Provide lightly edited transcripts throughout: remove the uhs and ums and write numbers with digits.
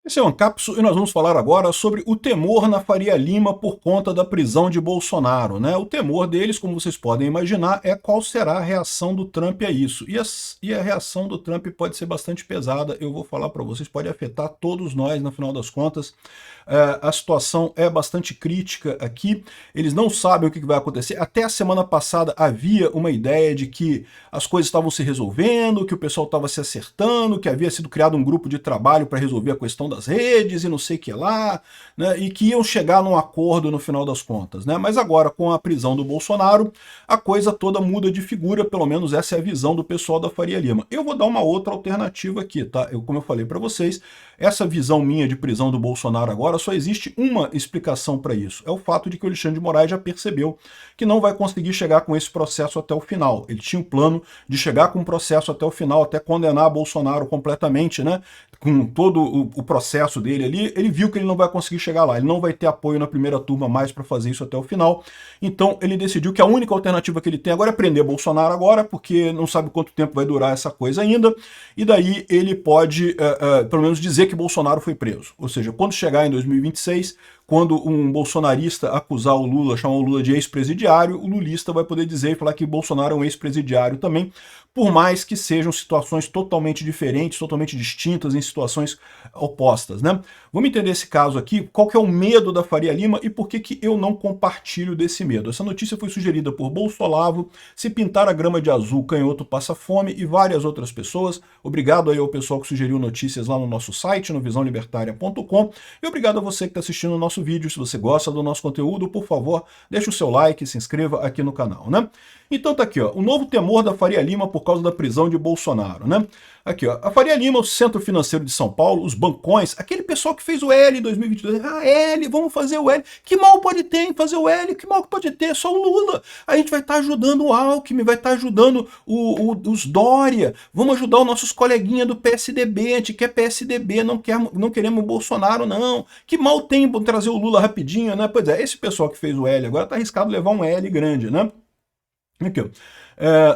Esse é o Ancapso e nós vamos falar agora sobre o temor na Faria Lima por conta da prisão de Bolsonaro, né? O temor deles, como vocês podem imaginar, é qual será a reação do Trump a isso. E a reação do Trump pode ser bastante pesada, eu vou falar para vocês, pode afetar todos nós, no final das contas. A situação é bastante crítica aqui, eles não sabem o que vai acontecer. Até a semana passada havia uma ideia de que as coisas estavam se resolvendo, que o pessoal estava se acertando, que havia sido criado um grupo de trabalho para resolver a questão das redes e não sei o que lá, né, e que iam chegar num acordo no final das contas, né? Mas agora, com a prisão do Bolsonaro, a coisa toda muda de figura, pelo menos essa é a visão do pessoal da Faria Lima. Eu vou dar uma outra alternativa aqui, tá? Como eu falei para vocês, essa visão minha de prisão do Bolsonaro agora, só existe uma explicação para isso. É o fato de que o Alexandre de Moraes já percebeu que não vai conseguir chegar com esse processo até o final. Ele tinha um plano de chegar com o processo até o final, até condenar Bolsonaro completamente, né? Com todo o processo dele ali, ele viu que ele não vai conseguir chegar lá, ele não vai ter apoio na primeira turma mais para fazer isso até o final, então ele decidiu que a única alternativa que ele tem agora é prender Bolsonaro agora, porque não sabe quanto tempo vai durar essa coisa ainda, e daí ele pode, pelo menos, dizer que Bolsonaro foi preso. Ou seja, quando chegar em 2026, quando um bolsonarista acusar o Lula, chamar o Lula de ex-presidiário, o lulista vai poder dizer e falar que Bolsonaro é um ex-presidiário também, por mais que sejam situações totalmente diferentes, totalmente distintas, em situações opostas, né? Vamos entender esse caso aqui, qual que é o medo da Faria Lima e por que que eu não compartilho desse medo. Essa notícia foi sugerida por Bolsolavo, Se Pintar a Grama de Azul, Canhoto Passa Fome e várias outras pessoas. Obrigado aí ao pessoal que sugeriu notícias lá no nosso site, no visãolibertaria.com, e obrigado a você que está assistindo o nosso vídeo. Se você gosta do nosso conteúdo, por favor, deixe o seu like e se inscreva aqui no canal, né? Então tá aqui, ó, o novo temor da Faria Lima por causa da prisão de Bolsonaro, né? Aqui, ó, a Faria Lima, o Centro Financeiro de São Paulo, os bancões, aquele pessoal que fez o L em 2022, L, vamos fazer o L, que mal pode ter em fazer o L, que mal pode ter, só o Lula, a gente vai estar ajudando o Alckmin, vai estar ajudando os Dória, vamos ajudar os nossos coleguinhas do PSDB, a gente quer PSDB, não queremos o Bolsonaro não, que mal tem em trazer o Lula rapidinho, né? Pois é, esse pessoal que fez o L agora tá arriscado levar um L grande, né? Aqui, ó.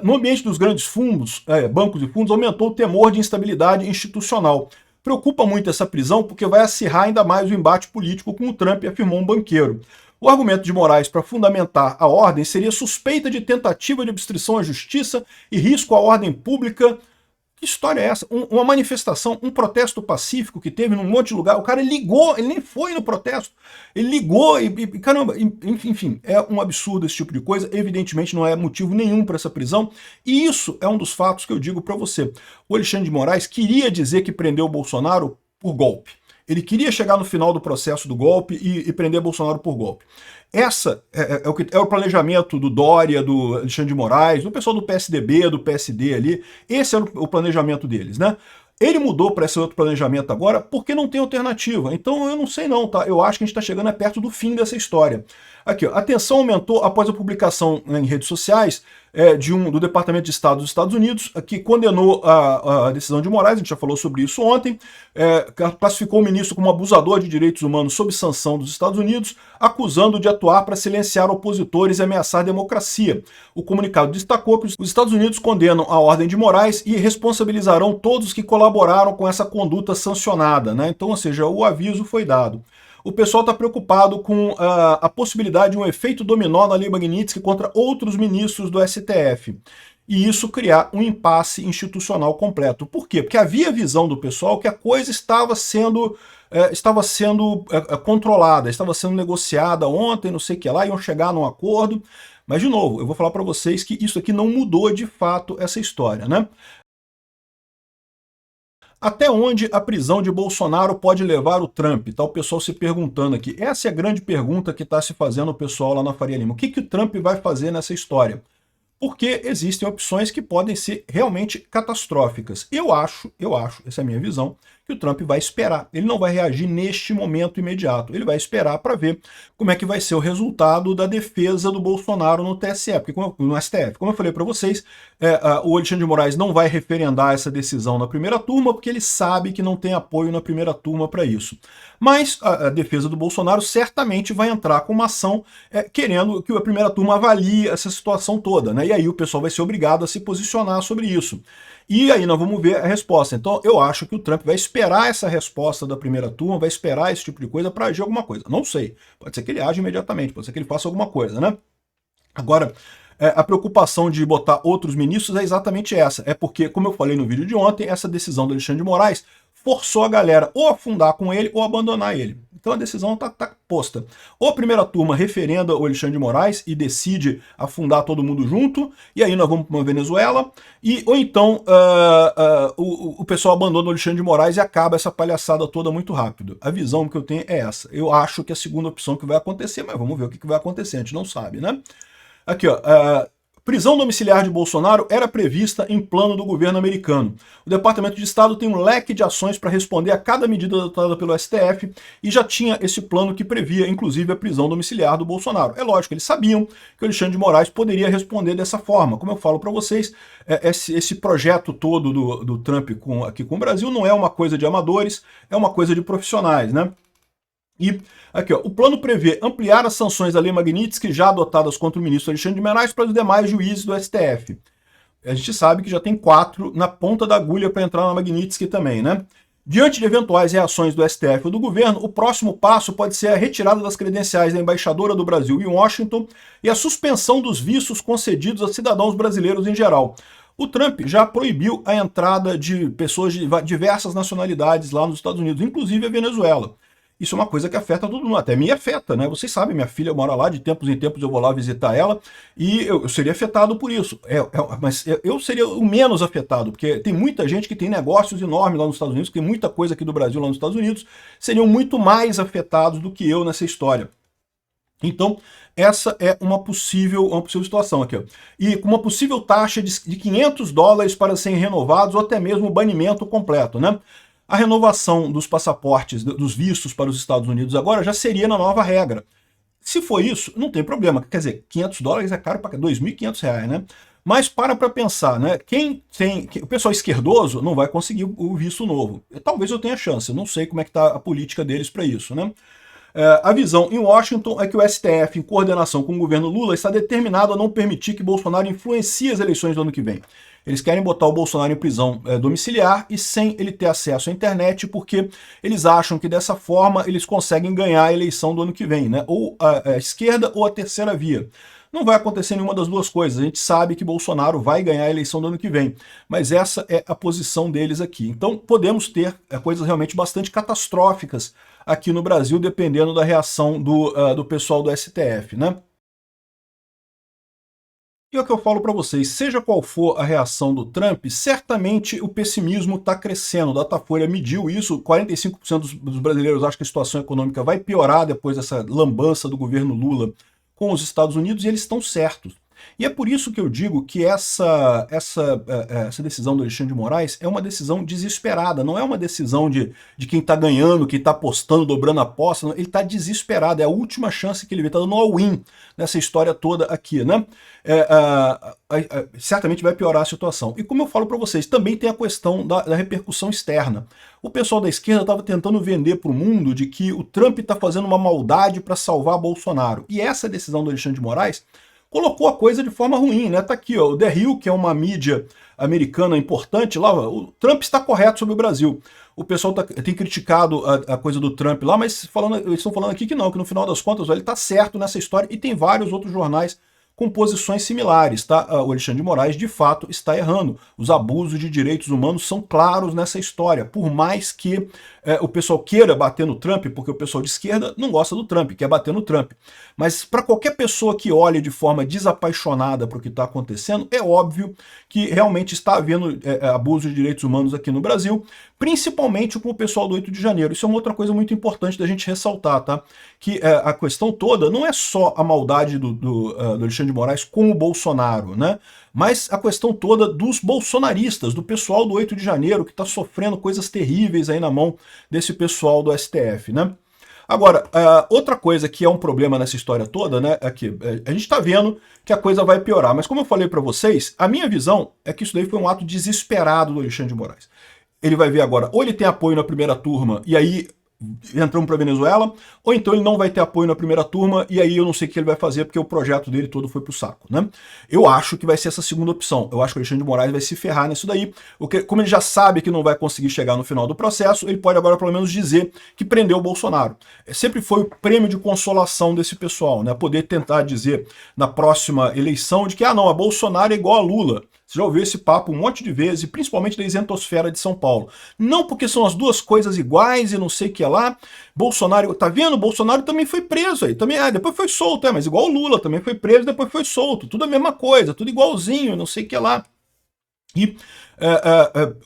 No ambiente dos grandes fundos, bancos e fundos, aumentou o temor de instabilidade institucional. Preocupa muito essa prisão porque vai acirrar ainda mais o embate político com o Trump, afirmou um banqueiro. O argumento de Moraes para fundamentar a ordem seria suspeita de tentativa de obstrução à justiça e risco à ordem pública. Que história é essa? Uma manifestação, um protesto pacífico que teve num monte de lugar, o cara ligou, ele nem foi no protesto, ele ligou caramba, enfim, é um absurdo esse tipo de coisa, evidentemente não é motivo nenhum para essa prisão, e isso é um dos fatos que eu digo para você. O Alexandre de Moraes queria dizer que prendeu o Bolsonaro por golpe. Ele queria chegar no final do processo do golpe e prender Bolsonaro por golpe. Essa é o planejamento do Dória, do Alexandre de Moraes, do pessoal do PSDB, do PSD ali. Esse é o planejamento deles, né? Ele mudou para esse outro planejamento agora porque não tem alternativa. Então eu não sei não, tá? Eu acho que a gente está chegando perto do fim dessa história. Aqui, ó, a tensão aumentou após a publicação em redes sociais do Departamento de Estado dos Estados Unidos, que condenou a decisão de Moraes, a gente já falou sobre isso ontem, classificou o ministro como abusador de direitos humanos sob sanção dos Estados Unidos, acusando de atuar para silenciar opositores e ameaçar a democracia. O comunicado destacou que os Estados Unidos condenam a ordem de Moraes e responsabilizarão todos que colaboraram com essa conduta sancionada, né? Então, ou seja, o aviso foi dado. O pessoal está preocupado com a possibilidade de um efeito dominó na Lei Magnitsky contra outros ministros do STF. E isso criar um impasse institucional completo. Por quê? Porque havia visão do pessoal que a coisa estava sendo controlada, estava sendo negociada ontem, não sei o que lá, iam chegar num acordo. Mas, de novo, eu vou falar para vocês que isso aqui não mudou de fato essa história, né? Até onde a prisão de Bolsonaro pode levar o Trump? Tá o pessoal se perguntando aqui. Essa é a grande pergunta que está se fazendo o pessoal lá na Faria Lima. O que o Trump vai fazer nessa história? Porque existem opções que podem ser realmente catastróficas. Eu acho, essa é a minha visão, que o Trump vai esperar. Ele não vai reagir neste momento imediato. Ele vai esperar para ver como é que vai ser o resultado da defesa do Bolsonaro no TSE, porque no STF. Como eu falei para vocês, o Alexandre de Moraes não vai referendar essa decisão na primeira turma, porque ele sabe que não tem apoio na primeira turma para isso. Mas a defesa do Bolsonaro certamente vai entrar com uma ação querendo que a primeira turma avalie essa situação toda, né? E aí o pessoal vai ser obrigado a se posicionar sobre isso. E aí nós vamos ver a resposta. Então eu acho que o Trump vai esperar essa resposta da primeira turma, vai esperar esse tipo de coisa para agir alguma coisa. Não sei. Pode ser que ele age imediatamente, pode ser que ele faça alguma coisa, né? Agora, a preocupação de botar outros ministros é exatamente essa. É porque, como eu falei no vídeo de ontem, essa decisão do Alexandre de Moraes forçou a galera ou a afundar com ele ou abandonar ele. Então a decisão está posta. Ou a primeira turma referenda o Alexandre de Moraes e decide afundar todo mundo junto, e aí nós vamos para uma Venezuela, ou então o pessoal abandona o Alexandre de Moraes e acaba essa palhaçada toda muito rápido. A visão que eu tenho é essa. Eu acho que é a segunda opção que vai acontecer, mas vamos ver o que vai acontecer, a gente não sabe, né? Aqui, ó, prisão domiciliar de Bolsonaro era prevista em plano do governo americano. O Departamento de Estado tem um leque de ações para responder a cada medida adotada pelo STF e já tinha esse plano que previa, inclusive, a prisão domiciliar do Bolsonaro. É lógico, eles sabiam que o Alexandre de Moraes poderia responder dessa forma. Como eu falo para vocês, esse projeto todo do Trump aqui com o Brasil não é uma coisa de amadores, é uma coisa de profissionais, né? E aqui, ó, o plano prevê ampliar as sanções da Lei Magnitsky já adotadas contra o ministro Alexandre de Moraes para os demais juízes do STF. A gente sabe que já tem 4 na ponta da agulha para entrar na Magnitsky também, né? Diante de eventuais reações do STF ou do governo, o próximo passo pode ser a retirada das credenciais da embaixadora do Brasil em Washington e a suspensão dos vistos concedidos a cidadãos brasileiros em geral. O Trump já proibiu a entrada de pessoas de diversas nacionalidades lá nos Estados Unidos, inclusive a Venezuela. Isso é uma coisa que afeta todo mundo, até me afeta, né? Vocês sabem, minha filha mora lá, de tempos em tempos eu vou lá visitar ela, e eu seria afetado por isso. Mas eu seria o menos afetado, porque tem muita gente que tem negócios enormes lá nos Estados Unidos, tem muita coisa aqui do Brasil lá nos Estados Unidos, seriam muito mais afetados do que eu nessa história. Então, essa é uma possível situação aqui, ó. E com uma possível taxa de $500 para serem renovados, ou até mesmo o banimento completo, né? A renovação dos passaportes, dos vistos para os Estados Unidos agora já seria na nova regra. Se for isso, não tem problema. Quer dizer, $500 é caro para R$2.500, né? Mas para pensar, né? O pessoal esquerdoso não vai conseguir o visto novo. Talvez eu tenha chance, eu não sei como é que está a política deles para isso, né? A visão em Washington é que o STF, em coordenação com o governo Lula, está determinado a não permitir que Bolsonaro influencie as eleições do ano que vem. Eles querem botar o Bolsonaro em prisão domiciliar e sem ele ter acesso à internet, porque eles acham que dessa forma eles conseguem ganhar a eleição do ano que vem, né? Ou a esquerda ou a terceira via. Não vai acontecer nenhuma das duas coisas. A gente sabe que Bolsonaro vai ganhar a eleição do ano que vem, mas essa é a posição deles aqui. Então podemos ter coisas realmente bastante catastróficas aqui no Brasil, dependendo da reação do pessoal do STF, né? E é o que eu falo para vocês, seja qual for a reação do Trump, certamente o pessimismo está crescendo. O Datafolha mediu isso, 45% dos brasileiros acham que a situação econômica vai piorar depois dessa lambança do governo Lula com os Estados Unidos, e eles estão certos. E é por isso que eu digo que essa decisão do Alexandre de Moraes é uma decisão desesperada, não é uma decisão de quem está ganhando, quem está apostando, dobrando a aposta, não. Ele está desesperado, é a última chance que ele vê, está dando all-in nessa história toda aqui, né? Certamente vai piorar a situação. E como eu falo para vocês, também tem a questão da repercussão externa. O pessoal da esquerda estava tentando vender para o mundo de que o Trump está fazendo uma maldade para salvar Bolsonaro. E essa decisão do Alexandre de Moraes colocou a coisa de forma ruim, né? Tá aqui, ó, o The Hill, que é uma mídia americana importante lá, o Trump está correto sobre o Brasil. O pessoal tem criticado a coisa do Trump lá, mas eles estão falando aqui que não, que no final das contas, ó, ele está certo nessa história, e tem vários outros jornais com posições similares, tá? O Alexandre de Moraes, de fato, está errando. Os abusos de direitos humanos são claros nessa história, por mais que o pessoal queira bater no Trump, porque o pessoal de esquerda não gosta do Trump, quer bater no Trump. Mas para qualquer pessoa que olhe de forma desapaixonada para o que está acontecendo, é óbvio que realmente está havendo abuso de direitos humanos aqui no Brasil, principalmente com o pessoal do 8 de janeiro. Isso é uma outra coisa muito importante da gente ressaltar, tá? Que a questão toda não é só a maldade do Alexandre de Moraes com o Bolsonaro, né? Mas a questão toda dos bolsonaristas, do pessoal do 8 de janeiro, que está sofrendo coisas terríveis aí na mão desse pessoal do STF, né? Agora, outra coisa que é um problema nessa história toda, né, é que a gente está vendo que a coisa vai piorar, mas como eu falei para vocês, a minha visão é que isso daí foi um ato desesperado do Alexandre de Moraes. Ele vai ver agora, ou ele tem apoio na primeira turma, e aí entramos para a Venezuela, ou então ele não vai ter apoio na primeira turma, e aí eu não sei o que ele vai fazer, porque o projeto dele todo foi pro saco, né? Eu acho que vai ser essa segunda opção. Eu acho que o Alexandre de Moraes vai se ferrar nisso daí, porque como ele já sabe que não vai conseguir chegar no final do processo, ele pode agora pelo menos dizer que prendeu o Bolsonaro. Sempre foi o prêmio de consolação desse pessoal, né? Poder tentar dizer na próxima eleição de que, não, a Bolsonaro é igual a Lula. Você já ouviu esse papo um monte de vezes, principalmente da isentosfera de São Paulo. Não porque são as duas coisas iguais e não sei o que lá. Bolsonaro, tá vendo? Bolsonaro também foi preso aí. Também, depois foi solto, mas igual o Lula, também foi preso, depois foi solto. Tudo a mesma coisa, tudo igualzinho, não sei o que lá. E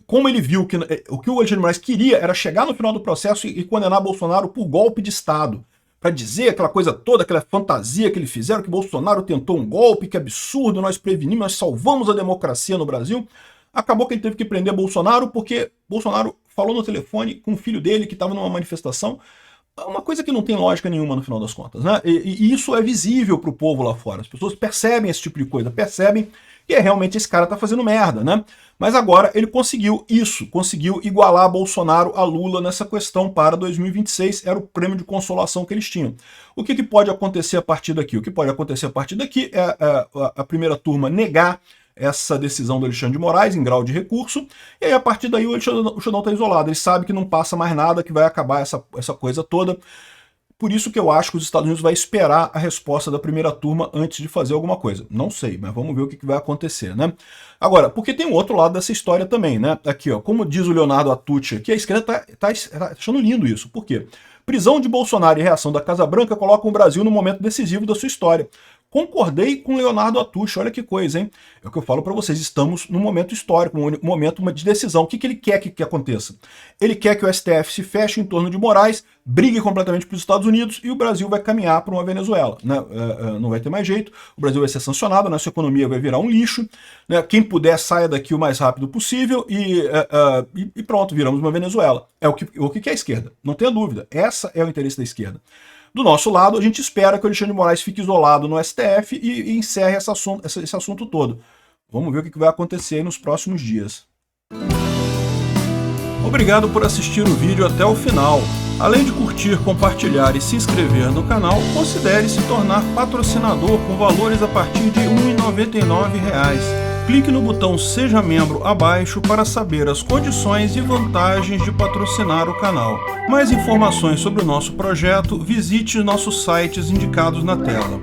como ele viu que o que o Alexandre de Moraes queria era chegar no final do processo e condenar Bolsonaro por golpe de Estado. Para dizer aquela coisa toda, aquela fantasia que eles fizeram, que Bolsonaro tentou um golpe, que absurdo, nós prevenimos, nós salvamos a democracia no Brasil. Acabou que ele teve que prender Bolsonaro porque Bolsonaro falou no telefone com o filho dele que estava numa manifestação. Uma coisa que não tem lógica nenhuma no final das contas, né? E isso é visível para o povo lá fora. As pessoas percebem esse tipo de coisa, percebem que realmente esse cara tá fazendo merda, né? Mas agora ele conseguiu isso, conseguiu igualar Bolsonaro a Lula nessa questão para 2026, era o prêmio de consolação que eles tinham. O que pode acontecer a partir daqui? O que pode acontecer a partir daqui é a primeira turma negar essa decisão do Alexandre de Moraes em grau de recurso, e aí a partir daí o Xandão está isolado, ele sabe que não passa mais nada, que vai acabar essa coisa toda. Por isso que eu acho que os Estados Unidos vai esperar a resposta da primeira turma antes de fazer alguma coisa. Não sei, mas vamos ver o que vai acontecer, né? Agora, porque tem um outro lado dessa história também, né? Aqui, ó, como diz o Leonardo Atucci aqui, a esquerda tá achando lindo isso. Por quê? Prisão de Bolsonaro e reação da Casa Branca colocam o Brasil no momento decisivo da sua história. Concordei com Leonardo Atucci, olha que coisa, hein? É o que eu falo para vocês, estamos num momento histórico, num momento de decisão. O que ele quer que aconteça? Ele quer que o STF se feche em torno de Moraes, brigue completamente para os Estados Unidos e o Brasil vai caminhar para uma Venezuela, né? Não vai ter mais jeito, o Brasil vai ser sancionado, nossa economia vai virar um lixo, né? Quem puder saia daqui o mais rápido possível e pronto, viramos uma Venezuela. É o que é a esquerda, não tenha dúvida, essa é o interesse da esquerda. Do nosso lado, a gente espera que o Alexandre de Moraes fique isolado no STF e encerre esse assunto todo. Vamos ver o que vai acontecer aí nos próximos dias. Obrigado por assistir o vídeo até o final. Além de curtir, compartilhar e se inscrever no canal, considere se tornar patrocinador com valores a partir de R$ 1,99. Clique no botão Seja Membro abaixo para saber as condições e vantagens de patrocinar o canal. Mais informações sobre o nosso projeto, visite nossos sites indicados na tela.